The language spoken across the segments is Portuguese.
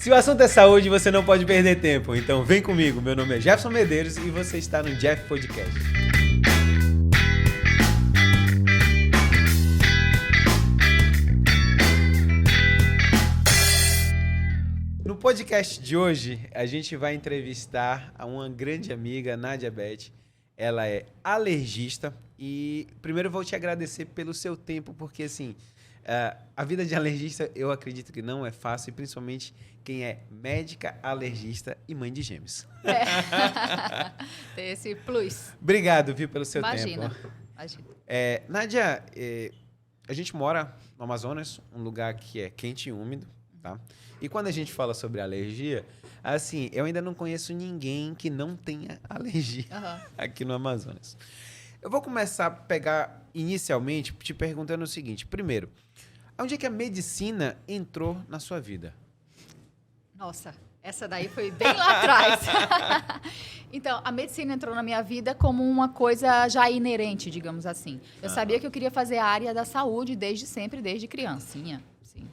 Se o assunto é saúde, você não pode perder tempo. Então vem comigo, meu nome é Jefferson Medeiros e você está no Jeff Podcast. No podcast de hoje, a gente vai entrevistar a uma grande amiga, Nádia Beth. Ela é alergista e primeiro eu vou te agradecer pelo seu tempo, porque assim, a vida de alergista eu acredito que não é fácil, e principalmente quem é médica, alergista e mãe de gêmeos. Tem esse plus. Obrigado, viu, pelo seu Imagina. tempo. Imagina. Nádia, a gente mora no Amazonas, um lugar que é quente e úmido, tá? E quando a gente fala sobre alergia, assim, eu ainda não conheço ninguém que não tenha alergia aqui no Amazonas. Eu vou começar a pegar inicialmente te perguntando o seguinte. Primeiro, onde é que a medicina entrou na sua vida? Nossa, essa daí foi bem lá atrás. Então, a medicina entrou na minha vida como uma coisa já inerente, digamos assim. Eu sabia que eu queria fazer a área da saúde desde sempre, desde criancinha. Sim.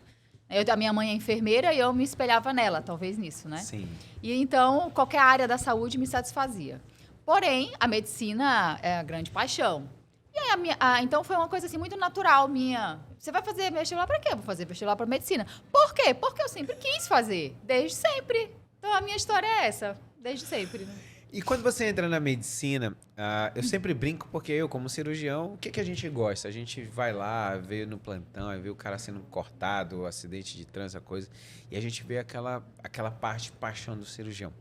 A minha mãe é enfermeira e eu me espelhava nela, talvez nisso, né? Sim. E então, qualquer área da saúde me satisfazia. Porém, a medicina é a grande paixão. E aí, então, foi uma coisa assim muito natural minha. Você vai fazer vestibular para quê? Eu vou fazer vestibular para medicina. Por quê? Porque eu sempre quis fazer, desde sempre. Então, a minha história é essa, desde sempre. E quando você entra na medicina, eu sempre brinco porque eu, como cirurgião, o que a gente gosta? A gente vai lá, vê no plantão, vê o cara sendo cortado, acidente de trânsito, coisa, e a gente vê aquela parte paixão do cirurgião.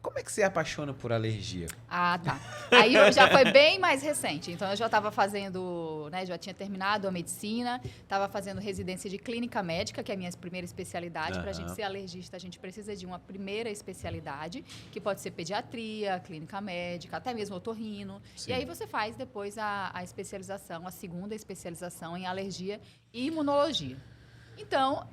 Como é que você apaixona por alergia? Ah, tá. Aí já foi bem mais recente. Então, eu já estava fazendo, né, já tinha terminado a medicina, estava fazendo residência de clínica médica, que é a minha primeira especialidade. Para a gente ser alergista, a gente precisa de uma primeira especialidade, que pode ser pediatria, clínica médica, até mesmo otorrino. Sim. E aí você faz depois a especialização, a segunda especialização em alergia e imunologia. Então,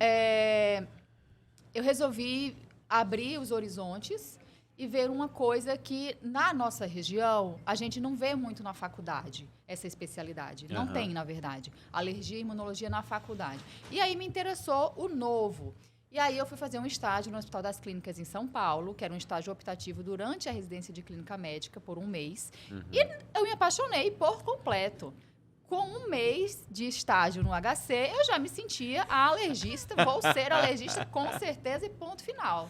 eu resolvi abrir os horizontes e ver uma coisa que, na nossa região, a gente não vê muito na faculdade, essa especialidade. Não tem, na verdade, alergia e imunologia na faculdade. E aí me interessou o novo. E aí eu fui fazer um estágio no Hospital das Clínicas em São Paulo, que era um estágio optativo durante a residência de clínica médica, por um mês. E eu me apaixonei por completo. Com um mês de estágio no HC, eu já me sentia a alergista, vou ser alergista com certeza e ponto final.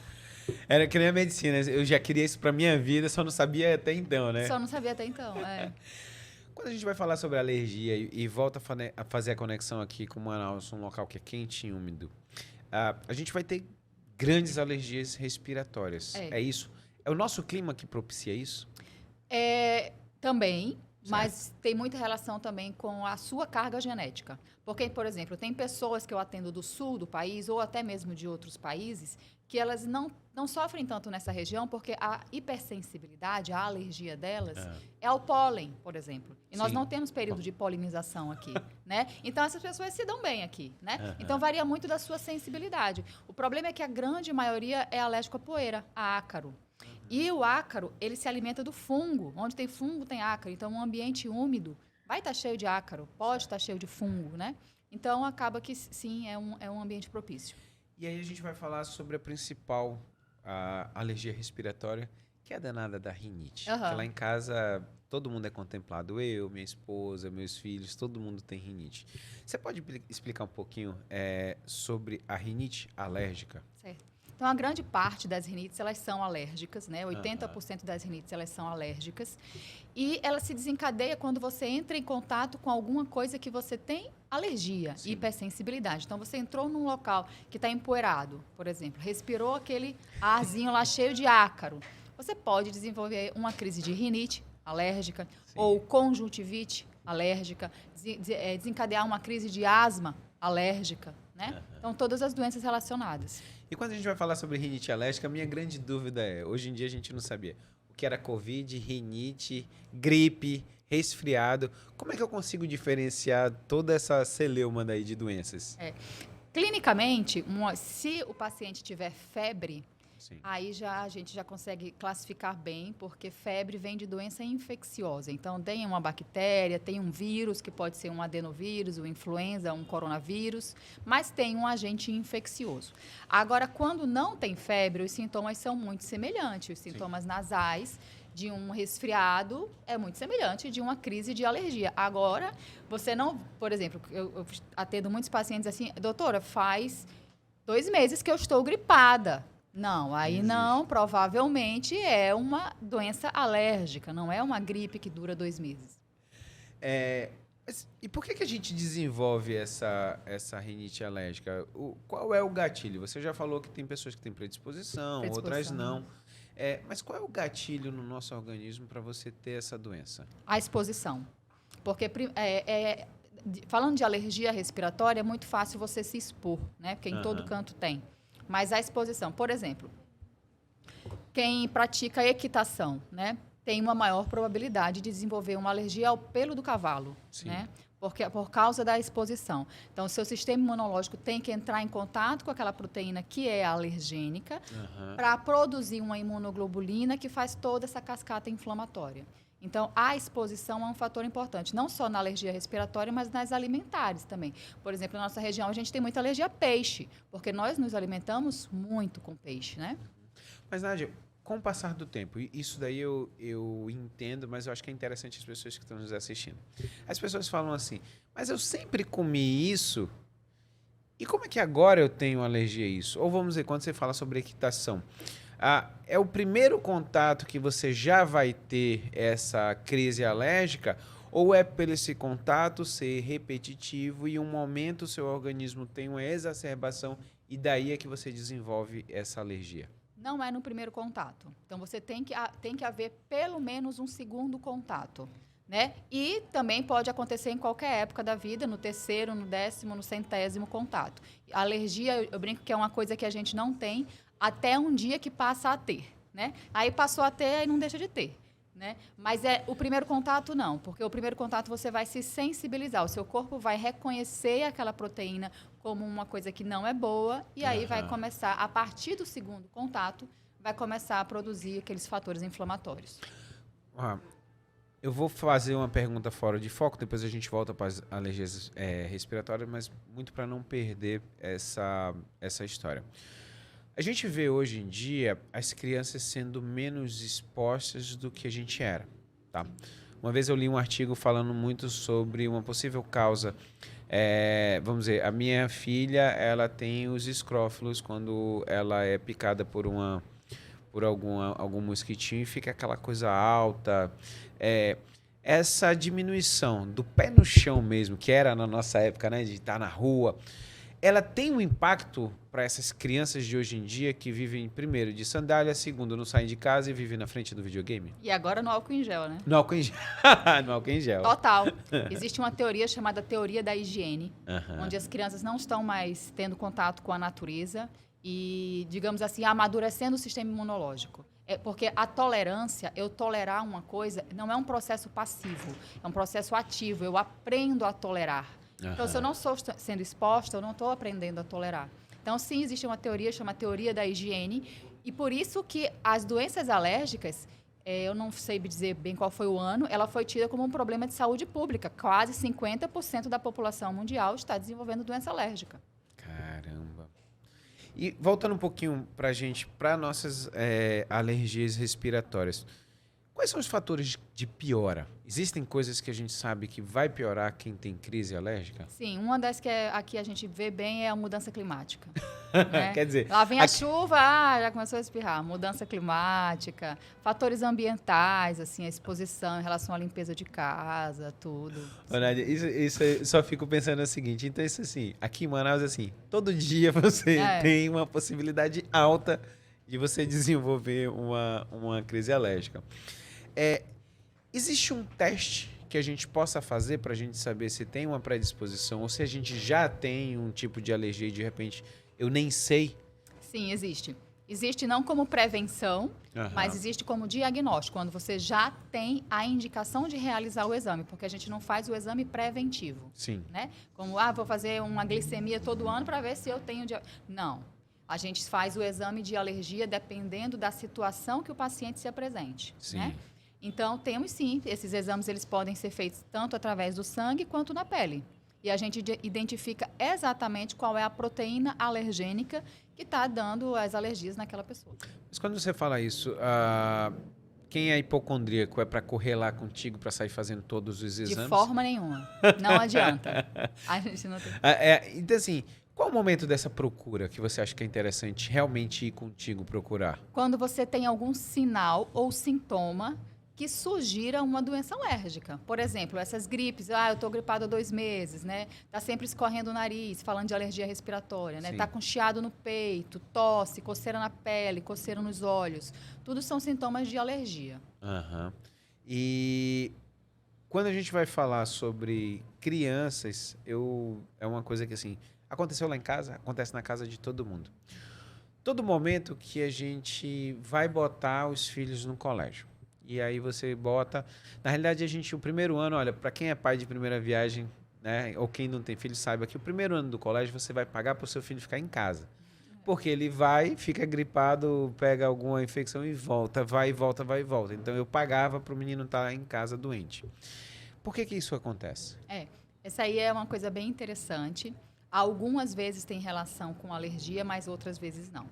Era que nem a medicina, eu já queria isso pra minha vida, só não sabia até então, né? Só não sabia até então, Quando a gente vai falar sobre alergia e volta a fazer a conexão aqui com Manaus, um local que é quente e úmido, a gente vai ter grandes alergias respiratórias. É isso? É o nosso clima que propicia isso? Também, certo. Mas tem muita relação também com a sua carga genética. Porque, por exemplo, tem pessoas que eu atendo do sul do país ou até mesmo de outros países que elas não sofrem tanto nessa região porque a hipersensibilidade, a alergia delas é ao pólen, por exemplo. E nós não temos período de polinização aqui, né? Então, essas pessoas se dão bem aqui, né? Então, varia muito da sua sensibilidade. O problema é que a grande maioria é alérgico à poeira, a ácaro. E o ácaro, ele se alimenta do fungo. Onde tem fungo, tem ácaro. Então, um ambiente úmido vai estar cheio de ácaro, pode estar cheio de fungo, né? Então, acaba que, sim, é um ambiente propício. E aí a gente vai falar sobre a principal alergia respiratória, que é a danada da rinite. Que lá em casa, todo mundo é contemplado. Eu, minha esposa, meus filhos, todo mundo tem rinite. Você pode explicar um pouquinho sobre a rinite alérgica? Certo. Então, a grande parte das rinites, elas são alérgicas, né? 80% das rinites, elas são alérgicas. E ela se desencadeia quando você entra em contato com alguma coisa que você tem alergia, hipersensibilidade. Então, você entrou num local que está empoeirado, por exemplo, respirou aquele arzinho lá cheio de ácaro. Você pode desenvolver uma crise de rinite alérgica ou conjuntivite alérgica, desencadear uma crise de asma alérgica, né? Então, todas as doenças relacionadas. E quando a gente vai falar sobre rinite alérgica, a minha grande dúvida é, hoje em dia a gente não sabia o que era Covid, rinite, gripe, resfriado. Como é que eu consigo diferenciar toda essa celeuma daí de doenças? Clinicamente, se o paciente tiver febre, Sim. Aí a gente já consegue classificar bem, porque febre vem de doença infecciosa. Então, tem uma bactéria, tem um vírus, que pode ser um adenovírus, um influenza, um coronavírus, mas tem um agente infeccioso. Agora, quando não tem febre, os sintomas são muito semelhantes. Os sintomas nasais de um resfriado é muito semelhante de uma crise de alergia. Agora, você não... Por exemplo, eu atendo muitos pacientes assim, doutora, faz 2 meses que eu estou gripada. Não, aí não, provavelmente é uma doença alérgica, não é uma gripe que dura 2 meses. E por que a gente desenvolve essa rinite alérgica? Qual é o gatilho? Você já falou que tem pessoas que têm predisposição, outras não. Mas qual é o gatilho no nosso organismo para você ter essa doença? A exposição. Porque, falando de alergia respiratória, é muito fácil você se expor, né? Porque em todo canto tem. Mas a exposição, por exemplo, quem pratica equitação, né? Tem uma maior probabilidade de desenvolver uma alergia ao pelo do cavalo, né? Por causa da exposição. Então, o seu sistema imunológico tem que entrar em contato com aquela proteína que é alergênica para produzir uma imunoglobulina que faz toda essa cascata inflamatória. Então, a exposição é um fator importante, não só na alergia respiratória, mas nas alimentares também. Por exemplo, na nossa região, a gente tem muita alergia a peixe, porque nós nos alimentamos muito com peixe, né? Mas, Nádia, com o passar do tempo, isso daí eu entendo, mas eu acho que é interessante as pessoas que estão nos assistindo. As pessoas falam assim, mas eu sempre comi isso, e como é que agora eu tenho alergia a isso? Ou vamos dizer, quando você fala sobre equitação, é o primeiro contato que você já vai ter essa crise alérgica, ou é pelo esse contato ser repetitivo e um momento o seu organismo tem uma exacerbação e daí é que você desenvolve essa alergia? Não é no primeiro contato. Então, você tem que haver pelo menos um segundo contato, né? E também pode acontecer em qualquer época da vida, no 3º, no 10º, no 100º contato. A alergia, eu brinco que é uma coisa que a gente não tem até um dia que passa a ter, né? Aí passou a ter e não deixa de ter, né? Mas o primeiro contato não, porque o primeiro contato você vai se sensibilizar, o seu corpo vai reconhecer aquela proteína como uma coisa que não é boa e aí vai começar, a partir do segundo contato, vai começar a produzir aqueles fatores inflamatórios. Eu vou fazer uma pergunta fora de foco, depois a gente volta para as alergias respiratórias, mas muito para não perder essa história. A gente vê hoje em dia as crianças sendo menos expostas do que a gente era, tá? Uma vez eu li um artigo falando muito sobre uma possível causa. Vamos dizer, a minha filha, ela tem os escrófilos quando ela é picada por algum mosquitinho e fica aquela coisa alta. Essa diminuição do pé no chão mesmo, que era na nossa época, né, de estar na rua, ela tem um impacto para essas crianças de hoje em dia que vivem, primeiro, de sandália, segundo, não saem de casa e vivem na frente do videogame? E agora no álcool em gel, né? No álcool em gel. No álcool em gel. Total. Existe uma teoria chamada teoria da higiene, onde as crianças não estão mais tendo contato com a natureza e, digamos assim, amadurecendo o sistema imunológico. Porque a tolerância, eu tolerar uma coisa, não é um processo passivo, é um processo ativo. Eu aprendo a tolerar. Então, se eu não estou sendo exposta, eu não estou aprendendo a tolerar. Então, sim, existe uma teoria, chama teoria da higiene, e por isso que as doenças alérgicas, eu não sei dizer bem qual foi o ano, ela foi tida como um problema de saúde pública. Quase 50% da população mundial está desenvolvendo doença alérgica. Caramba. E voltando um pouquinho para nossas alergias respiratórias, quais são os fatores de piora? Existem coisas que a gente sabe que vai piorar quem tem crise alérgica? Sim, uma das que aqui a gente vê bem é a mudança climática. Né? Quer dizer... Lá vem a chuva, já começou a espirrar. Mudança climática, fatores ambientais, assim, a exposição em relação à limpeza de casa, tudo. Ô, Nádia, isso eu só fico pensando o seguinte, então isso assim, aqui em Manaus, assim, todo dia você tem uma possibilidade alta de você desenvolver uma crise alérgica. Existe um teste que a gente possa fazer para a gente saber se tem uma predisposição ou se a gente já tem um tipo de alergia e de repente eu nem sei? Sim, existe. Existe não como prevenção, mas existe como diagnóstico, quando você já tem a indicação de realizar o exame, porque a gente não faz o exame preventivo. Sim. Né? Como, vou fazer uma glicemia todo ano para ver se eu tenho... Não. A gente faz o exame de alergia dependendo da situação que o paciente se apresente, Sim. né? Então, temos sim, esses exames eles podem ser feitos tanto através do sangue quanto na pele. E a gente identifica exatamente qual é a proteína alergênica que está dando as alergias naquela pessoa. Mas quando você fala isso, quem é hipocondríaco é para correr lá contigo para sair fazendo todos os exames? De forma nenhuma. Não adianta. A gente não tem... Então, assim, qual o momento dessa procura que você acha que é interessante realmente ir contigo procurar? Quando você tem algum sinal ou sintoma que sugira uma doença alérgica. Por exemplo, essas gripes, eu estou gripado há 2 meses, né? Tá sempre escorrendo o nariz, falando de alergia respiratória, né? Sim. Tá com chiado no peito, tosse, coceira na pele, coceira nos olhos. Tudo são sintomas de alergia. Aham. E quando a gente vai falar sobre crianças, é uma coisa que, assim, aconteceu lá em casa, acontece na casa de todo mundo. Todo momento que a gente vai botar os filhos no colégio. E aí você bota... Na realidade, o primeiro ano, olha, para quem é pai de primeira viagem, né, ou quem não tem filho, saiba que o primeiro ano do colégio você vai pagar para o seu filho ficar em casa. Porque ele vai, fica gripado, pega alguma infecção e volta, vai e volta, vai e volta. Então eu pagava para o menino estar em casa doente. Por que isso acontece? Essa aí é uma coisa bem interessante. Algumas vezes tem relação com alergia, mas outras vezes não.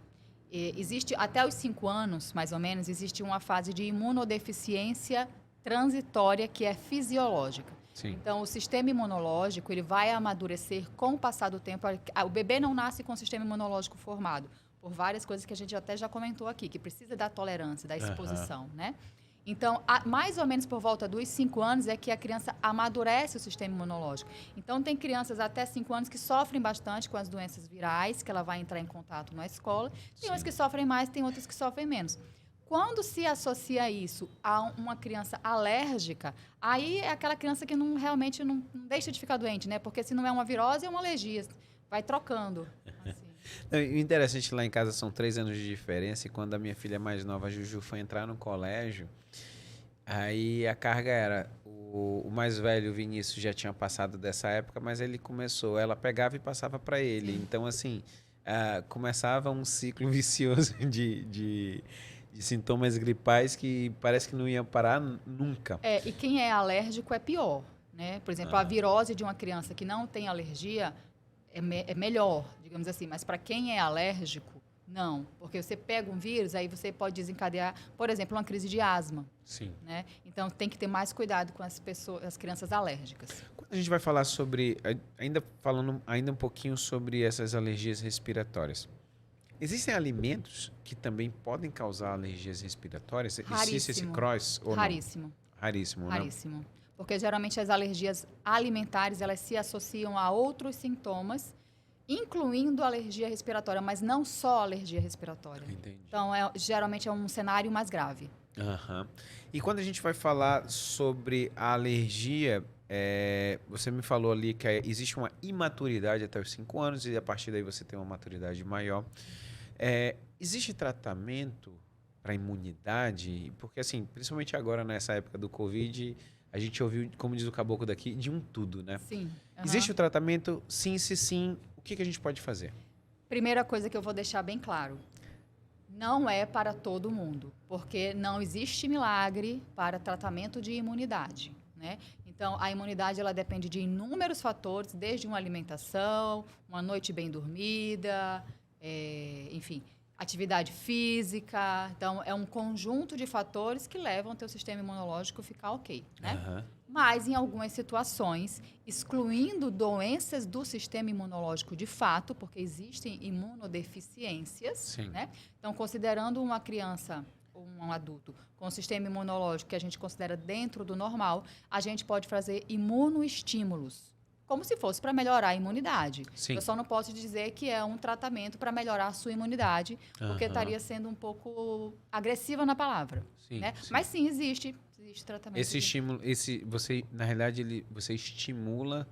Existe, até os 5 anos, mais ou menos, existe uma fase de imunodeficiência transitória que é fisiológica. Sim. Então, o sistema imunológico ele vai amadurecer com o passar do tempo. O bebê não nasce com o sistema imunológico formado, por várias coisas que a gente até já comentou aqui, que precisa da tolerância, da exposição, né? Então, mais ou menos por volta dos 5 anos é que a criança amadurece o sistema imunológico. Então, tem crianças até 5 anos que sofrem bastante com as doenças virais, que ela vai entrar em contato na escola. Tem umas que sofrem mais, tem outras que sofrem menos. Quando se associa isso a uma criança alérgica, aí é aquela criança que realmente não deixa de ficar doente, né? Porque se não é uma virose, é uma alergia. Vai trocando. Assim. O interessante, lá em casa são 3 anos de diferença, e quando a minha filha mais nova, a Juju, foi entrar no colégio, aí a carga era, o mais velho, o Vinícius, já tinha passado dessa época, mas ele começou, ela pegava e passava para ele. Então, assim, começava um ciclo vicioso de sintomas gripais que parece que não iam parar nunca. E quem é alérgico é pior, né? Por exemplo, a virose de uma criança que não tem alergia é melhor, digamos assim. Mas para quem é alérgico, não. Porque você pega um vírus, aí você pode desencadear, por exemplo, uma crise de asma. Sim. Né? Então, tem que ter mais cuidado com as crianças alérgicas. Quando a gente vai falar sobre, falando um pouquinho sobre essas alergias respiratórias, existem alimentos que também podem causar alergias respiratórias? Raríssimo. Existe esse cross ou Raríssimo. não? Raríssimo, né? Raríssimo. Porque geralmente as alergias alimentares, elas se associam a outros sintomas, incluindo alergia respiratória, mas não só alergia respiratória. Entendi. Então, geralmente é um cenário mais grave. Uhum. E quando a gente vai falar sobre a alergia, você me falou ali que existe uma imaturidade até os 5 anos e a partir daí você tem uma maturidade maior. Existe tratamento para imunidade? Porque, assim, principalmente agora, nessa época do Covid, a gente ouviu, como diz o caboclo daqui, de um tudo, né? Sim. Uhum. Existe o tratamento? Sim, se sim. O que a gente pode fazer? Primeira coisa que eu vou deixar bem claro. Não é para todo mundo, porque não existe milagre para tratamento de imunidade, né? Então, a imunidade ela depende de inúmeros fatores, desde uma alimentação, uma noite bem dormida, enfim, atividade física. Então, é um conjunto de fatores que levam o teu sistema imunológico a ficar ok, né? Uhum. Mas, em algumas situações, excluindo doenças do sistema imunológico de fato, porque existem imunodeficiências, Sim. né? Então, considerando uma criança ou um adulto com o sistema imunológico que a gente considera dentro do normal, a gente pode fazer imunoestímulos, como se fosse para melhorar a imunidade. Sim. Eu só não posso dizer que é um tratamento para melhorar a sua imunidade, porque estaria sendo um pouco agressiva na palavra. Sim, né? sim. Mas sim, existe tratamento. Esse estímulo, você, na realidade, você estimula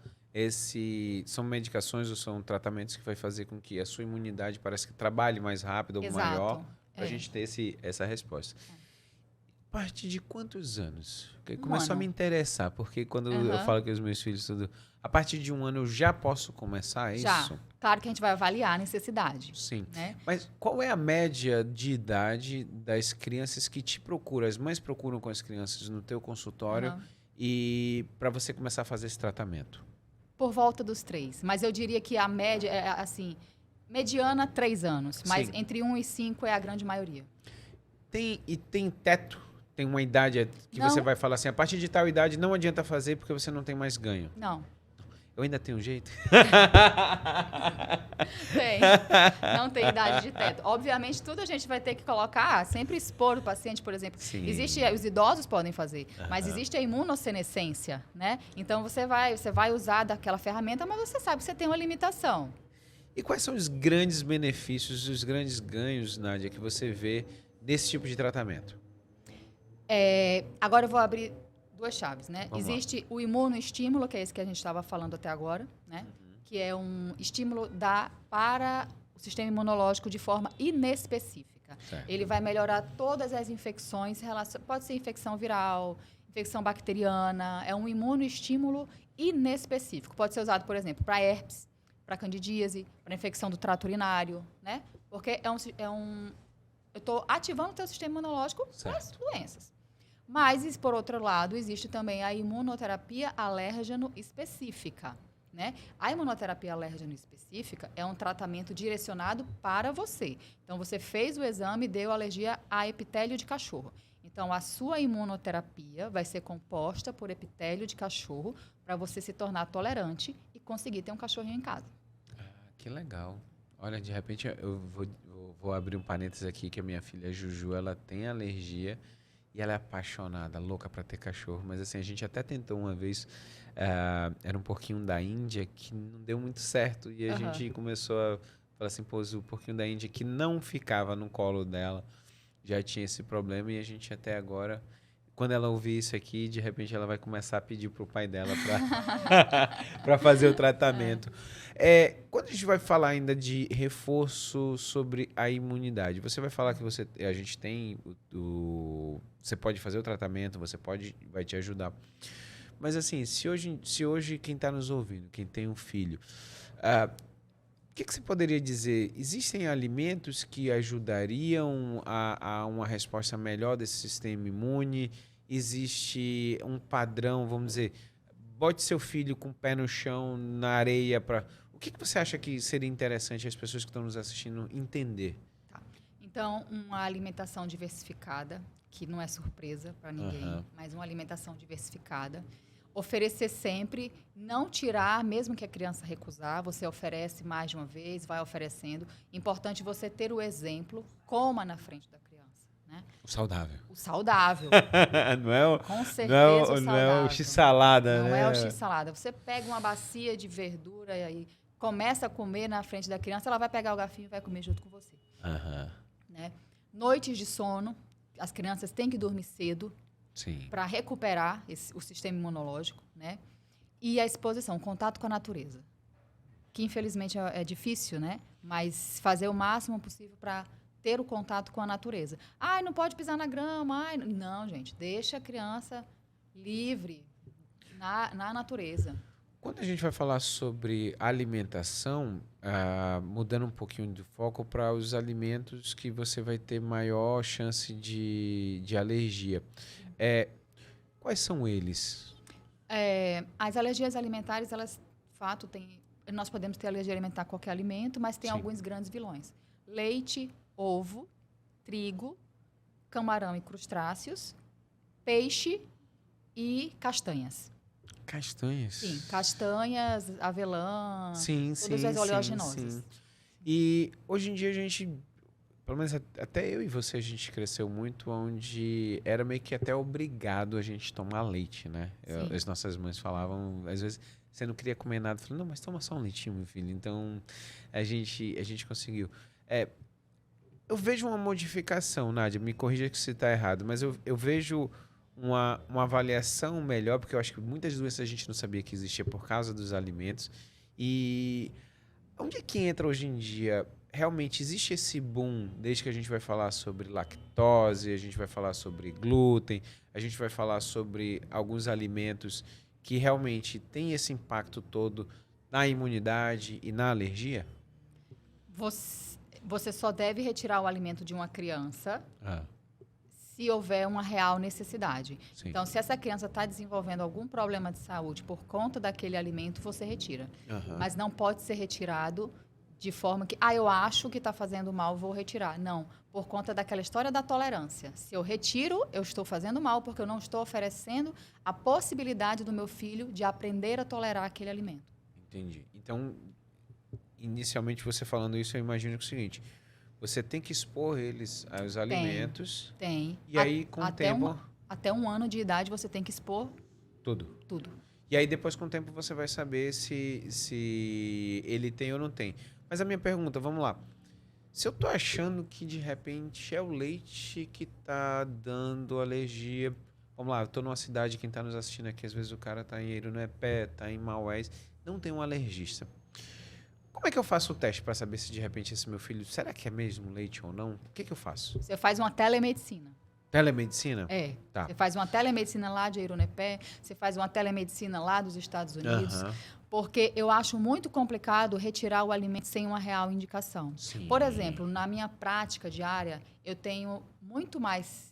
são medicações ou são tratamentos que vai fazer com que a sua imunidade parece que trabalhe mais rápido ou Exato. maior, para a gente ter essa resposta. partir de quantos anos? Porque Um começou a ano. me interessar, porque quando eu falo com os meus filhos tudo, a partir de 1 ano eu já posso começar Já. isso? Claro que a gente vai avaliar a necessidade, Sim. né? Mas qual é a média de idade das crianças que te procuram? As mães procuram com as crianças no teu consultório Aham. e para você começar a fazer esse tratamento? Por volta dos 3. Mas eu diria que a média é, assim, mediana, 3 anos. Mas Sim. entre 1 e 5 é a grande maioria. Tem teto? Tem uma idade que Não. você vai falar assim, a partir de tal idade não adianta fazer porque você não tem mais ganho. Não. Eu ainda tenho jeito? Tem. Não tem idade de teto. Obviamente, tudo a gente vai ter que colocar, sempre expor o paciente, por exemplo. Sim. Existe, os idosos podem fazer, mas existe a imunossenescência, né? Então, você vai usar daquela ferramenta, mas você sabe que você tem uma limitação. E quais são os grandes benefícios, os grandes ganhos, Nádia, que você vê desse tipo de tratamento? Agora eu vou abrir 2 chaves, né? Vamos lá. Existe o imunoestímulo, que é esse que a gente estava falando até agora, né? Que é um estímulo para o sistema imunológico de forma inespecífica. Certo. Ele vai melhorar todas as infecções, pode ser infecção viral, infecção bacteriana, é um imunoestímulo inespecífico. Pode ser usado, por exemplo, para herpes, para candidíase, para infecção do trato urinário, né? Porque eu estou ativando o teu sistema imunológico para as doenças. Mas, por outro lado, existe também a imunoterapia alérgeno específica, né? A imunoterapia alérgeno específica é um tratamento direcionado para você. Então, você fez o exame e deu alergia a epitélio de cachorro. Então, a sua imunoterapia vai ser composta por epitélio de cachorro para você se tornar tolerante e conseguir ter um cachorrinho em casa. Que legal. Olha, de repente eu vou abrir um parênteses aqui, que a minha filha Juju, ela tem alergia e ela é apaixonada, louca para ter cachorro. Mas assim, a gente até tentou uma vez, era um porquinho da Índia que não deu muito certo. E a gente começou a falar assim, pô, o porquinho da Índia que não ficava no colo dela já tinha esse problema e a gente até agora... Quando ela ouvir isso aqui, de repente ela vai começar a pedir pro pai dela para fazer o tratamento. Quando a gente vai falar ainda de reforço sobre a imunidade, você vai falar que a gente tem você pode fazer o tratamento, vai te ajudar. Mas assim, se hoje quem está nos ouvindo, quem tem um filho, o que você poderia dizer? Existem alimentos que ajudariam a uma resposta melhor desse sistema imune? Existe um padrão, vamos dizer, bote seu filho com o pé no chão, na areia. O que você acha que seria interessante as pessoas que estão nos assistindo entender? Tá. Então, uma alimentação diversificada, que não é surpresa para ninguém, mas uma alimentação diversificada. Oferecer sempre, não tirar, mesmo que a criança recusar, você oferece mais de uma vez, vai oferecendo. Importante você ter o exemplo, coma na frente da criança, né? O saudável. O saudável. Com certeza o saudável. Não é o x-salada, Não né? é o x-salada. Você pega uma bacia de verdura e aí começa a comer na frente da criança, ela vai pegar o garfinho e vai comer junto com você. Né? Noites de sono, as crianças têm que dormir cedo, para recuperar o sistema imunológico, né? E a exposição, o contato com a natureza, que infelizmente é difícil, né? Mas fazer o máximo possível para ter o contato com a natureza. Ai, não pode pisar na grama. Ai, não, gente, deixa a criança livre na natureza. Quando a gente vai falar sobre alimentação, mudando um pouquinho de foco para os alimentos que você vai ter maior chance de alergia. Quais são eles? As alergias alimentares, elas, de fato, nós podemos ter alergia alimentar a qualquer alimento, mas tem alguns grandes vilões. Leite, ovo, trigo, camarão e crustáceos, peixe e castanhas. Castanhas? Sim, castanhas, avelã, todas as oleaginosas. Sim. E hoje em dia a gente, pelo menos até eu e você, a gente cresceu muito onde era meio que até obrigado a gente tomar leite, né? As nossas mães falavam, às vezes, você não queria comer nada, falando, não, mas toma só um leitinho, meu filho. Então, a gente conseguiu. Eu vejo uma modificação, Nádia, me corrija se está errado, mas eu vejo uma avaliação melhor, porque eu acho que muitas doenças a gente não sabia que existia por causa dos alimentos. E onde é que entra hoje em dia realmente existe esse boom, desde que a gente vai falar sobre lactose, a gente vai falar sobre glúten, a gente vai falar sobre alguns alimentos que realmente têm esse impacto todo na imunidade e na alergia? Você só deve retirar o alimento de uma criança Ah, se houver uma real necessidade. sim. Então, se essa criança está desenvolvendo algum problema de saúde por conta daquele alimento, você retira. Aham. Mas não pode ser retirado de forma que, eu acho que está fazendo mal, vou retirar. Não, por conta daquela história da tolerância. Se eu retiro, eu estou fazendo mal porque eu não estou oferecendo a possibilidade do meu filho de aprender a tolerar aquele alimento. Entendi. Então, inicialmente você falando isso, eu imagino que é o seguinte: você tem que expor eles aos alimentos. Tem. E aí, com o tempo. Até 1 ano de idade, você tem que expor Tudo. tudo. E aí, depois, com o tempo, você vai saber se ele tem ou não tem. Mas a minha pergunta, vamos lá. Se eu tô achando que, de repente, é o leite que tá dando alergia. Vamos lá, eu tô numa cidade, quem tá nos assistindo aqui, às vezes o cara tá em Eirunepé, tá em Maués, não tem um alergista. Como é que eu faço o teste para saber se, de repente, esse meu filho, será que é mesmo leite ou não? O que eu faço? Você faz uma telemedicina. Telemedicina? É. Tá. Você faz uma telemedicina lá de Eirunepé, você faz uma telemedicina lá dos Estados Unidos, Aham. porque eu acho muito complicado retirar o alimento sem uma real indicação. Sim. Por exemplo, na minha prática diária, eu tenho muito mais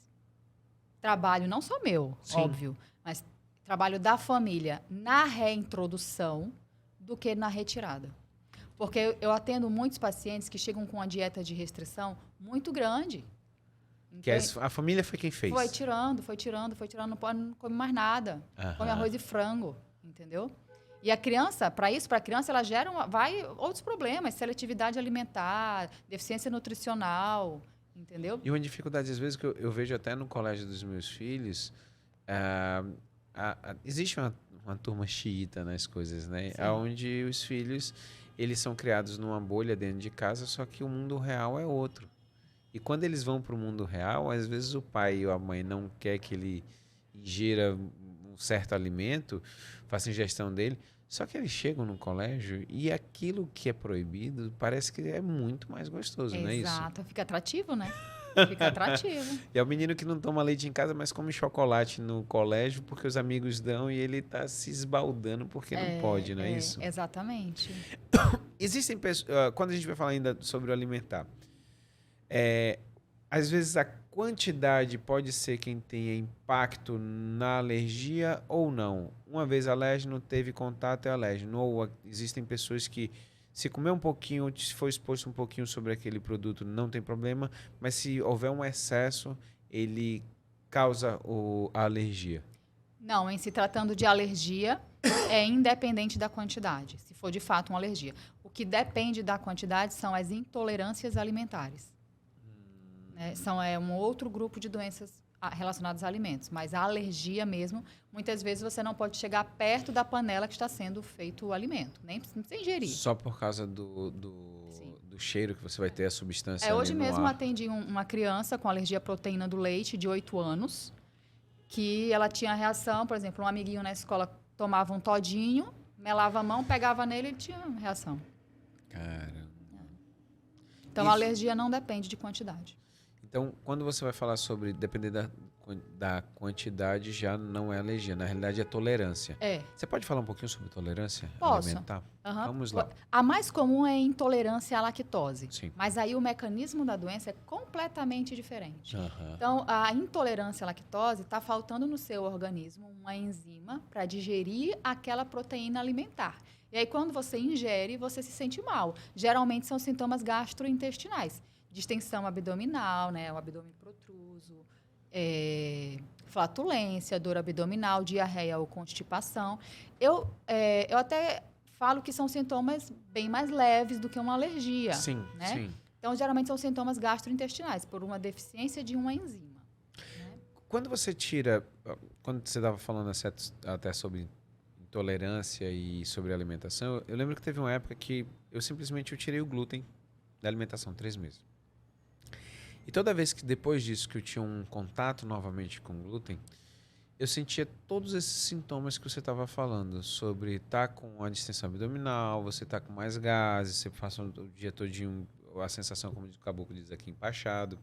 trabalho, não só meu, Sim. óbvio, mas trabalho da família na reintrodução do que na retirada. Porque eu atendo muitos pacientes que chegam com uma dieta de restrição muito grande. Que a família foi quem fez. Foi tirando, não pode, não come mais nada. Aham. Come arroz e frango, entendeu? E a criança, para a criança, ela gera outros problemas, seletividade alimentar, deficiência nutricional, entendeu? E uma dificuldade, às vezes, que eu vejo até no colégio dos meus filhos, existe uma turma xiita nas coisas, né? Sim. Onde os filhos, eles são criados numa bolha dentro de casa, só que o mundo real é outro. E quando eles vão para o mundo real, às vezes o pai ou a mãe não quer que ele ingira um certo alimento, faça ingestão dele, só que eles chegam no colégio e aquilo que é proibido parece que é muito mais gostoso, não é isso? Exato, fica atrativo, né? Fica atrativo. E é o menino que não toma leite em casa, mas come chocolate no colégio porque os amigos dão e ele tá se esbaldando porque não pode, não é isso? Exatamente. Existem pessoas, quando a gente vai falar ainda sobre o alimentar, às vezes a quantidade pode ser quem tenha impacto na alergia ou não. Uma vez alérgeno, teve contato, é alérgeno. Ou existem pessoas que, se comer um pouquinho, se for exposto um pouquinho sobre aquele produto, não tem problema, mas se houver um excesso, ele causa a alergia. Não, em se tratando de alergia, é independente da quantidade, se for de fato uma alergia. O que depende da quantidade são as intolerâncias alimentares. São um outro grupo de doenças relacionadas a alimentos. Mas a alergia mesmo, muitas vezes você não pode chegar perto da panela que está sendo feito o alimento. Nem precisa ingerir. Só por causa do cheiro que você vai ter a substância ali Hoje no mesmo ar. atendi uma criança com alergia à proteína do leite de 8 anos, que ela tinha reação, por exemplo, um amiguinho na escola tomava um todinho, melava a mão, pegava nele e ele tinha reação. Caramba. Então, a alergia não depende de quantidade. Então, quando você vai falar sobre depender da quantidade, já não é alergia. Na realidade, é tolerância. Você pode falar um pouquinho sobre tolerância alimentar? Uhum. Vamos lá. A mais comum é a intolerância à lactose. Sim. Mas aí o mecanismo da doença é completamente diferente. Uhum. Então, a intolerância à lactose está faltando no seu organismo uma enzima para digerir aquela proteína alimentar. E aí, quando você ingere, você se sente mal. Geralmente, são sintomas gastrointestinais. Distensão abdominal, né? O abdômen protruso, flatulência, dor abdominal, diarreia ou constipação. Eu até falo que são sintomas bem mais leves do que uma alergia. Sim, né? sim. Então, geralmente, são sintomas gastrointestinais, por uma deficiência de uma enzima. Né? Quando você tira... Quando você estava falando até sobre intolerância e sobre alimentação, eu lembro que teve uma época que eu simplesmente tirei o glúten da alimentação, 3 meses. E toda vez que depois disso que eu tinha um contato novamente com glúten, eu sentia todos esses sintomas que você estava falando, sobre estar com a distensão abdominal, você estar com mais gases, você passa o dia todinho a sensação, como o caboclo diz aqui, empachado.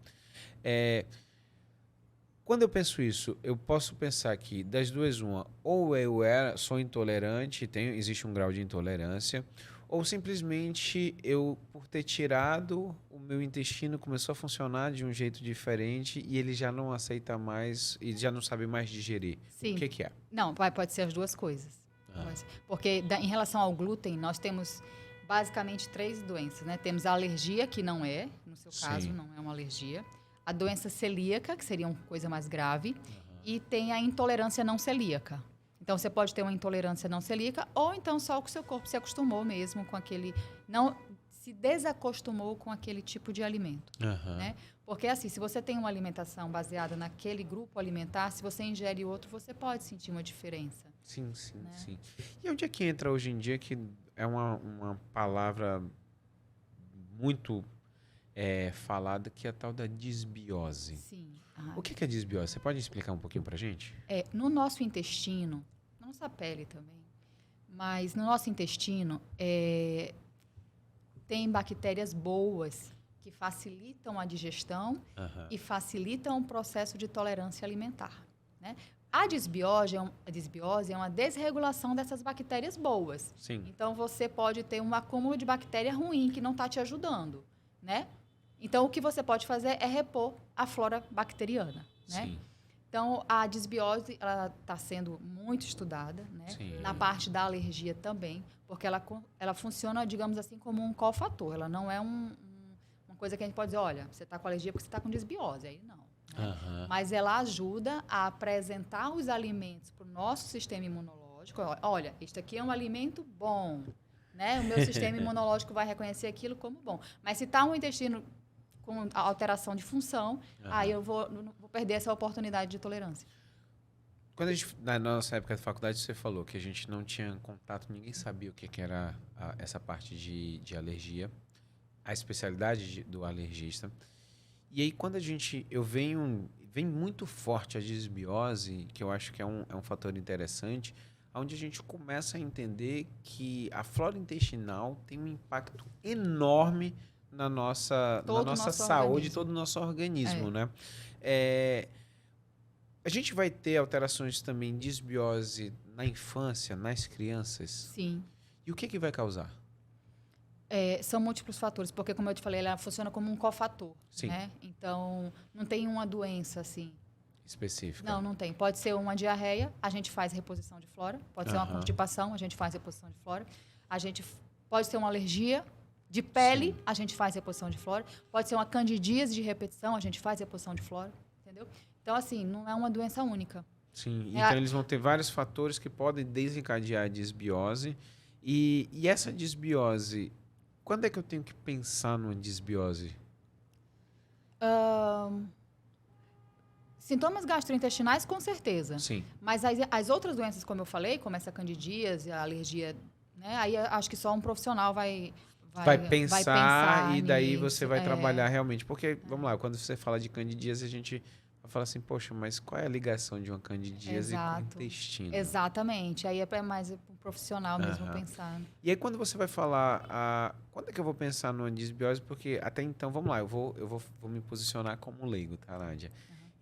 Quando eu penso isso, eu posso pensar que das duas uma, ou eu sou intolerante, existe um grau de intolerância, ou simplesmente eu, por ter tirado, o meu intestino começou a funcionar de um jeito diferente e ele já não aceita mais e já não sabe mais digerir. Sim. O que é? Não, pode ser as duas coisas. Porque em relação ao glúten, nós temos basicamente 3 doenças, né? Temos a alergia, que não é, no seu caso, não é uma alergia. A doença celíaca, que seria uma coisa mais grave. E tem a intolerância não celíaca. Então, você pode ter uma intolerância não celíaca ou então só que o seu corpo se acostumou mesmo com aquele... Não se desacostumou com aquele tipo de alimento. Né? Porque, assim, se você tem uma alimentação baseada naquele grupo alimentar, se você ingere outro, você pode sentir uma diferença. Sim, sim, né? Sim. E onde é que entra hoje em dia, que é uma palavra muito falada, que é a tal da disbiose? Sim. O que é disbiose? Você pode explicar um pouquinho pra gente? No nosso intestino, na nossa pele também, mas no nosso intestino tem bactérias boas que facilitam a digestão e facilitam o processo de tolerância alimentar, né? A disbiose é uma desregulação dessas bactérias boas. Sim. Então, você pode ter um acúmulo de bactéria ruim que não está te ajudando, né? Então, o que você pode fazer é repor a flora bacteriana, né? Sim. Então, a disbiose está sendo muito estudada, né? Sim. Na parte da alergia também, porque ela funciona, digamos assim, como um cofator. Ela não é uma coisa que a gente pode dizer, olha, você está com alergia porque você está com disbiose. Aí não. Né? Mas ela ajuda a apresentar os alimentos para o nosso sistema imunológico. Olha, este aqui é um alimento bom, né? O meu sistema imunológico vai reconhecer aquilo como bom. Mas se está um intestino com alteração de função, aí eu vou perder essa oportunidade de tolerância. Quando na nossa época de faculdade, você falou que a gente não tinha contato, ninguém sabia o que era essa parte de alergia, a especialidade do alergista. E aí, quando vem muito forte a disbiose, que eu acho que é um fator interessante, onde a gente começa a entender que a flora intestinal tem um impacto enorme na nossa saúde, todo o nosso organismo, né? A gente vai ter alterações também de disbiose na infância, nas crianças? Sim. E o que vai causar? São múltiplos fatores, porque, como eu te falei, ela funciona como um cofator. Sim. Né? Então, não tem uma doença assim específica. Não tem. Pode ser uma diarreia, a gente faz reposição de flora. Pode ser uma constipação, a gente faz reposição de flora. Pode ser uma alergia de pele, sim, a gente faz reposição de flora. Pode ser uma candidíase de repetição, a gente faz reposição de flora. Entendeu? Então, assim, não é uma doença única. Sim, então eles vão ter vários fatores que podem desencadear a disbiose. E essa disbiose, quando é que eu tenho que pensar numa disbiose? Sintomas gastrointestinais, com certeza. Sim. Mas as outras doenças, como eu falei, como essa candidíase, a alergia, né? Aí acho que só um profissional vai pensar e daí nisso, você vai trabalhar realmente. Porque, vamos lá, quando você fala de candidíase, a gente vai falar assim, poxa, mas qual é a ligação de uma candidíase com o intestino? Exatamente. Aí é mais um profissional mesmo pensar. E aí, quando você vai falar, quando é que eu vou pensar numa disbiose? Porque até então, vamos lá, eu vou me posicionar como leigo, tá, Nádia?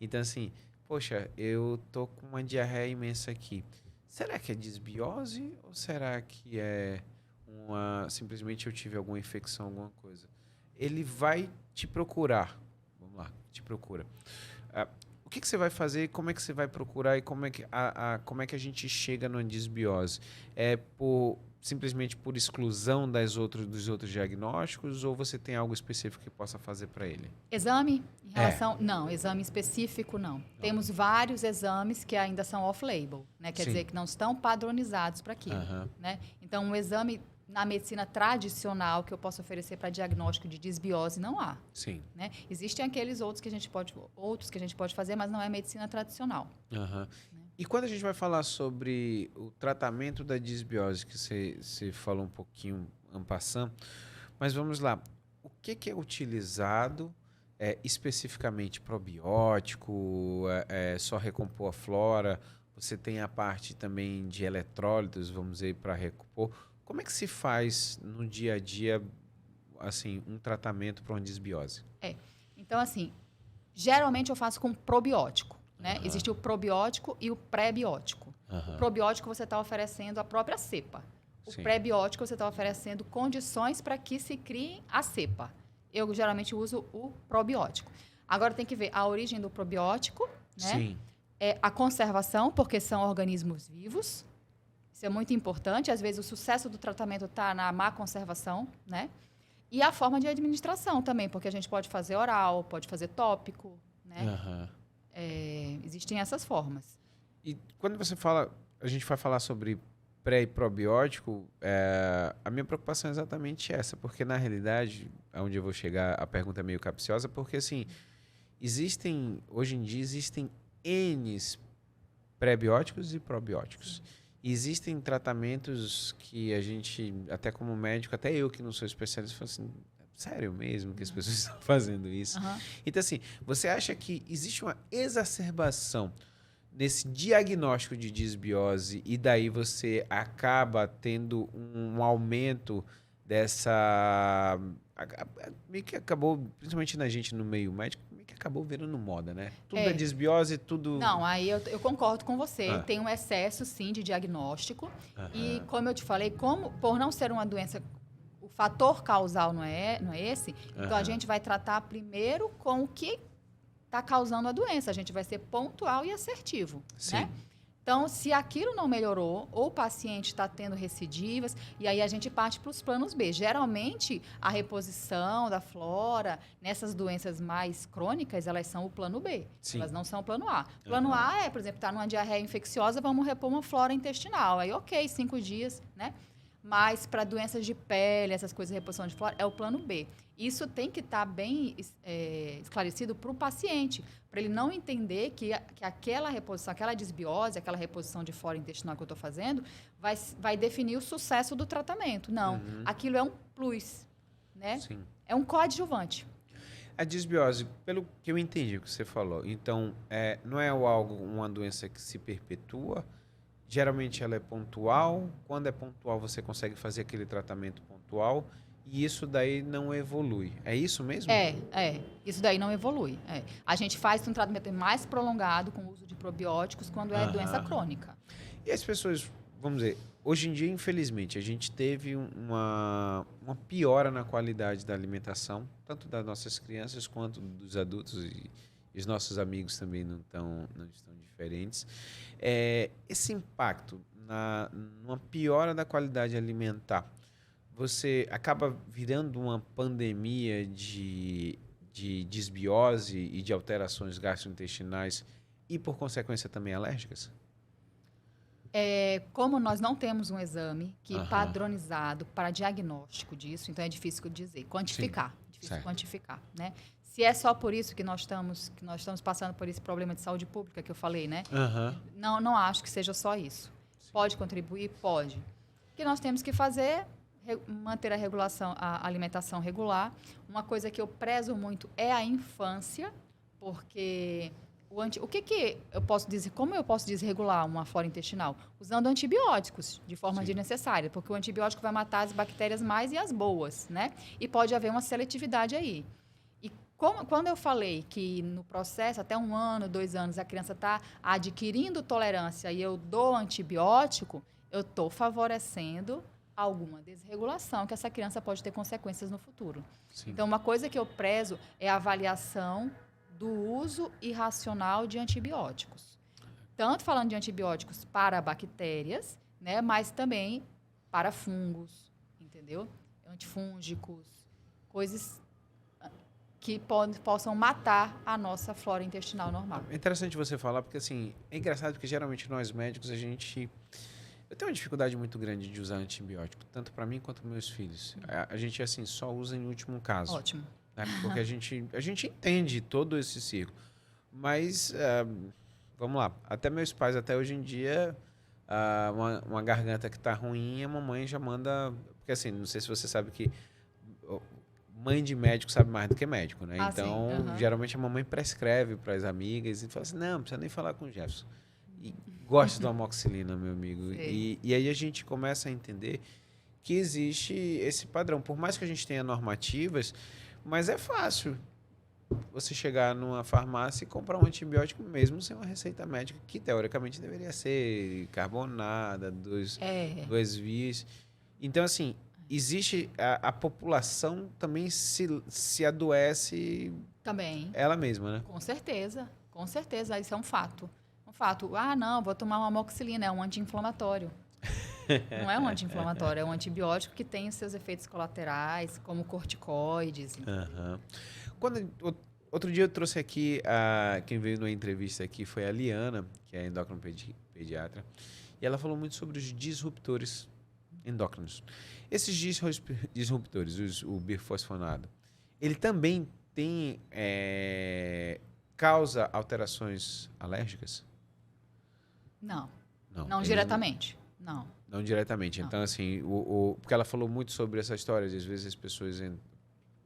Então, assim, poxa, eu tô com uma diarreia imensa aqui. Será que é disbiose ou será que é simplesmente eu tive alguma infecção, alguma coisa? Ele vai te procurar. Vamos lá, te procura. O que você vai fazer, como é que você vai procurar e como é que a gente chega numa disbiose? É simplesmente por exclusão dos outros diagnósticos ou você tem algo específico que possa fazer para ele? Exame? Em relação... Não, exame específico não. Temos vários exames que ainda são off-label, né? Quer dizer, que não estão padronizados para aquilo. Né? Então, um exame na medicina tradicional que eu posso oferecer para diagnóstico de disbiose não há. Sim. Né? Existem aqueles outros que a gente pode fazer, mas não é medicina tradicional. Né? E quando a gente vai falar sobre o tratamento da disbiose, que você falou um pouquinho en passant, mas vamos lá. O que é utilizado especificamente? Probiótico? Só recompor a flora? Você tem a parte também de eletrólitos, vamos dizer, para recompor. Como é que se faz no dia a dia assim, um tratamento para uma disbiose? Então, assim, geralmente eu faço com probiótico, né? Existe o probiótico e o pré-biótico. O probiótico você está oferecendo a própria cepa. O pré-biótico você está oferecendo condições para que se crie a cepa. Eu geralmente uso o probiótico. Agora tem que ver a origem do probiótico, né? Sim. A conservação, porque são organismos vivos. Isso é muito importante. Às vezes o sucesso do tratamento está na má conservação, né? E a forma de administração também, porque a gente pode fazer oral, pode fazer tópico, né? Existem essas formas. E quando você fala, a gente vai falar sobre pré e probiótico, a minha preocupação é exatamente essa, porque na realidade, aonde eu vou chegar, a pergunta é meio capciosa, porque assim, hoje em dia existem N pré-bióticos e probióticos. Existem tratamentos que a gente, até como médico, até eu que não sou especialista, falo assim, sério mesmo que as pessoas estão fazendo isso? Então, assim, você acha que existe uma exacerbação nesse diagnóstico de disbiose e daí você acaba tendo um aumento dessa... Meio que acabou, principalmente na gente no meio médico, meio que acabou virando moda, né? Tudo é disbiose, tudo... Não, aí eu concordo com você. Tem um excesso, sim, de diagnóstico. E, como eu te falei, por não ser uma doença... O fator causal não é esse. Então, a gente vai tratar primeiro com o que está causando a doença. A gente vai ser pontual e assertivo, né? Então, se aquilo não melhorou, ou o paciente está tendo recidivas, e aí a gente parte para os planos B. Geralmente, a reposição da flora, nessas doenças mais crônicas, elas são o plano B. Elas não são o plano A. O plano A é, por exemplo, está numa diarreia infecciosa, vamos repor uma flora intestinal. Aí, ok, 5 dias, né? Mas para doenças de pele, essas coisas de reposição de flora, é o plano B. Isso tem que estar bem esclarecido para o paciente, para ele não entender que aquela reposição, aquela disbiose, aquela reposição de flora intestinal que eu estou fazendo, vai definir o sucesso do tratamento. Não, aquilo é um plus, né? É um coadjuvante. A disbiose, pelo que eu entendi o que você falou, então, não é uma doença que se perpetua. Geralmente ela é pontual. Quando é pontual, você consegue fazer aquele tratamento pontual e isso daí não evolui. É isso mesmo? Isso daí não evolui. A gente faz um tratamento mais prolongado com o uso de probióticos quando é doença crônica. E as pessoas, vamos dizer, hoje em dia, infelizmente, a gente teve uma piora na qualidade da alimentação, tanto das nossas crianças quanto dos adultos, e os nossos amigos também não estão diferentes. Esse impacto numa piora da qualidade alimentar, você acaba virando uma pandemia de disbiose e de alterações gastrointestinais e, por consequência, também alérgicas? Como nós não temos um exame padronizado para diagnóstico disso, então é difícil dizer, quantificar. Quantificar, né? Se é só por isso que nós estamos passando por esse problema de saúde pública que eu falei, né? Não acho que seja só isso. Pode contribuir? Pode. O que nós temos que fazer é manter a alimentação regular. Uma coisa que eu prezo muito é a infância, porque o que eu posso dizer? Como eu posso desregular uma flora intestinal? Usando antibióticos de forma desnecessária, porque o antibiótico vai matar as bactérias mais e as boas, né? E pode haver uma seletividade aí. Quando eu falei que no processo, até 1 ano, 2 anos, a criança está adquirindo tolerância e eu dou antibiótico, eu estou favorecendo alguma desregulação que essa criança pode ter consequências no futuro. Então, uma coisa que eu prezo é a avaliação do uso irracional de antibióticos. Tanto falando de antibióticos para bactérias, né, mas também para fungos, entendeu? Antifúngicos, coisas que possam matar a nossa flora intestinal normal. É interessante você falar, porque assim, é engraçado porque geralmente nós médicos, eu tenho uma dificuldade muito grande de usar antibiótico, tanto para mim quanto para meus filhos. A gente, assim, só usa em último caso. Ótimo. Né? Porque a gente entende todo esse ciclo. Mas, vamos lá, até meus pais, até hoje em dia, uma garganta que está ruim, a mamãe já manda... Porque assim, não sei se você sabe que mãe de médico sabe mais do que médico, né? Então, geralmente a mamãe prescreve para as amigas e fala assim, não precisa nem falar com o Jefferson. E gosta da amoxicilina, meu amigo. E aí a gente começa a entender que existe esse padrão. Por mais que a gente tenha normativas, mas é fácil você chegar numa farmácia e comprar um antibiótico mesmo sem uma receita médica, que teoricamente deveria ser carbonada, duas vias. Então, assim, existe... A população também se adoece Também. ela mesma, né? Com certeza. Com certeza. Isso é um fato. Um fato. Ah, não, vou tomar uma amoxicilina. É um anti-inflamatório. Não é um anti-inflamatório, é um antibiótico que tem os seus efeitos colaterais, como corticoides. Uhum. Outro dia eu trouxe aqui, quem veio numa entrevista aqui foi a Liana, que é endócrino-pediatra, e ela falou muito sobre os disruptores endócrinos. Esses disruptores, o bifosfonado, ele também tem causa alterações alérgicas? Não. Não, Não diretamente. Não. Não diretamente. Não. Então, assim, porque ela falou muito sobre essa história, de às vezes as pessoas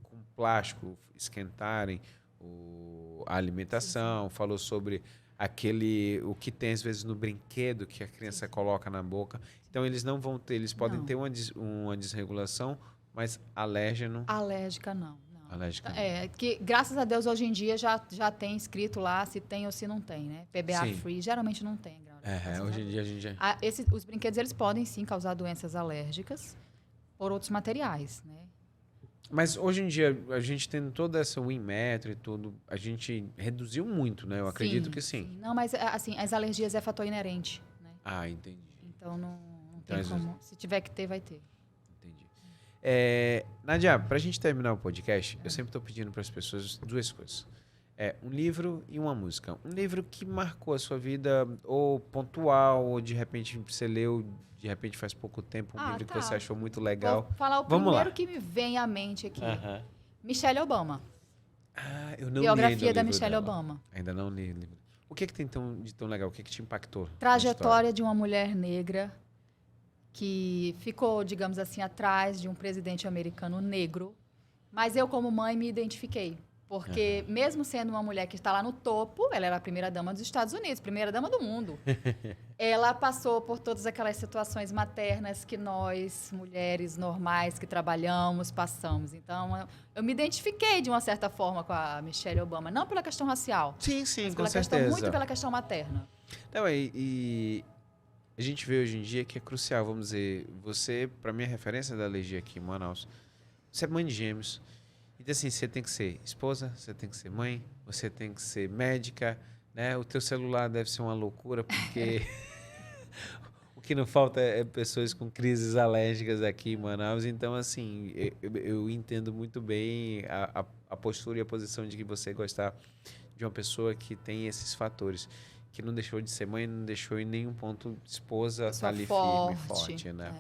com plástico esquentarem a alimentação, sim. Falou sobre o que tem às vezes no brinquedo que a criança coloca na boca. Então, eles não vão ter, eles podem ter uma desregulação, mas alérgica não. Alérgica não. Que graças a Deus hoje em dia já tem escrito lá se tem ou se não tem, né? PBA sim. free, geralmente não tem. Hoje em dia a gente já... Os brinquedos, eles podem sim causar doenças alérgicas por outros materiais, né? Mas hoje em dia, a gente tendo toda essa WinMetro e tudo, a gente reduziu muito, né? Eu acredito que sim. Não, mas assim, as alergias é fator inerente, né? Ah, entendi. Então não tem como. Se tiver que ter, vai ter. Entendi. Nádia, pra gente terminar o podcast, eu sempre estou pedindo para as pessoas duas coisas. Um livro e uma música. Um livro que marcou a sua vida, ou pontual, ou de repente você leu, de repente faz pouco tempo, um livro que você achou muito legal. Vou falar primeiro que me vem à mente aqui. Michelle Obama. Eu não Biografia li da Michelle Obama. Ainda não li o livro. O que tem de tão legal? O que te impactou? Trajetória de uma mulher negra que ficou, digamos assim, atrás de um presidente americano negro. Mas eu, como mãe, me identifiquei. Porque, mesmo sendo uma mulher que está lá no topo, ela era a primeira-dama dos Estados Unidos, primeira-dama do mundo. Ela passou por todas aquelas situações maternas que nós, mulheres normais que trabalhamos, passamos. Então, eu me identifiquei, de uma certa forma, com a Michelle Obama. Não pela questão racial. Sim, mas com certeza. Muito pela questão materna. Não, e a gente vê hoje em dia que é crucial, vamos dizer, você, para mim, a referência da alergia aqui em Manaus, você é mãe de gêmeos. Então, assim, você tem que ser esposa, você tem que ser mãe, você tem que ser médica, né? O teu celular deve ser uma loucura, porque o que não falta é pessoas com crises alérgicas aqui em Manaus. Então, assim, eu entendo muito bem a postura e a posição de que você gostar de uma pessoa que tem esses fatores, que não deixou de ser mãe, não deixou em nenhum ponto esposa, tá ali firme e forte, né?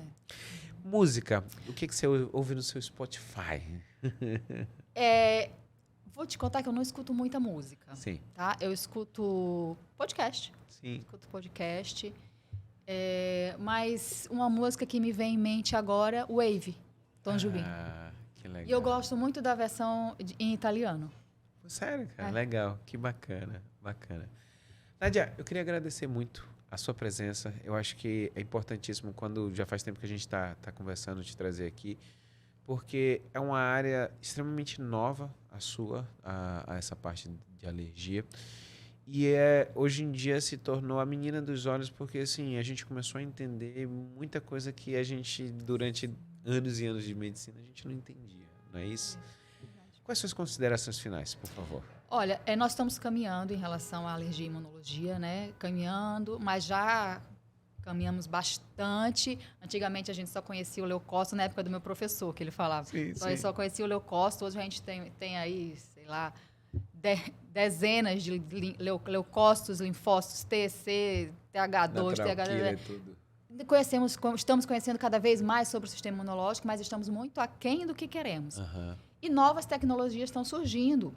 Música, o que você ouve no seu Spotify? Vou te contar que eu não escuto muita música. Sim. Tá? Eu escuto podcast. Sim. Escuto podcast. Mas uma música que me vem em mente agora, Wave, Tom Jobim. Que legal. E eu gosto muito da versão em italiano. Sério, cara? Legal. Que bacana. Bacana. Nádia, eu queria agradecer muito a sua presença. Eu acho que é importantíssimo, quando já faz tempo que a gente está conversando, te trazer aqui, porque é uma área extremamente nova a sua, a essa parte de alergia. E hoje em dia se tornou a menina dos olhos, porque assim, a gente começou a entender muita coisa que a gente, durante anos e anos de medicina, a gente não entendia, não é isso? Quais são as considerações finais, por favor? Olha, nós estamos caminhando em relação à alergia e imunologia, né? Caminhando, mas já caminhamos bastante. Antigamente a gente só conhecia o leucócito na época do meu professor, que ele falava. Sim. Só conhecia o leucócito. Hoje a gente tem aí, sei lá, dezenas de leucócitos, linfócitos, TC, TH2, TH2. Tudo. Estamos conhecendo cada vez mais sobre o sistema imunológico, mas estamos muito aquém do que queremos. E novas tecnologias estão surgindo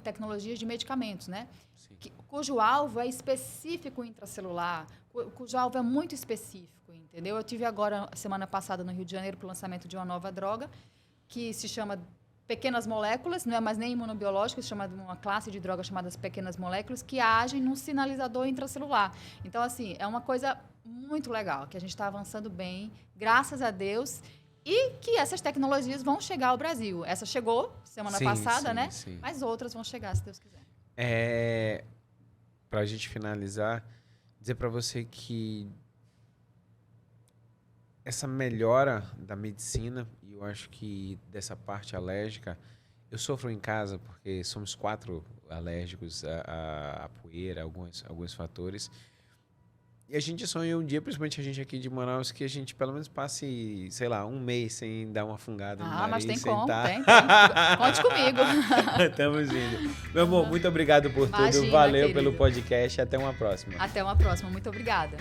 tecnologias de medicamentos, né? Cujo alvo é específico intracelular, cujo alvo é muito específico, entendeu? Eu tive agora, semana passada, no Rio de Janeiro, para o lançamento de uma nova droga, que se chama pequenas moléculas, não é mais nem imunobiológicos, chamado uma classe de drogas chamadas pequenas moléculas, que agem num sinalizador intracelular. Então, assim, é uma coisa muito legal, que a gente está avançando bem, graças a Deus, e que essas tecnologias vão chegar ao Brasil. Essa chegou semana passada, né? Sim. Mas outras vão chegar, se Deus quiser. Para a gente finalizar, dizer para você que essa melhora da medicina, e eu acho que dessa parte alérgica, eu sofro em casa porque somos 4 alérgicos à poeira, alguns fatores. E a gente sonha um dia, principalmente a gente aqui de Manaus, que a gente pelo menos passe, sei lá, um mês sem dar uma fungada no nariz. Mas tem sem como, tá... tem. Conte comigo. Estamos indo. Meu amor, muito obrigado por tudo. Valeu pelo podcast. Até uma próxima. Até uma próxima. Muito obrigada.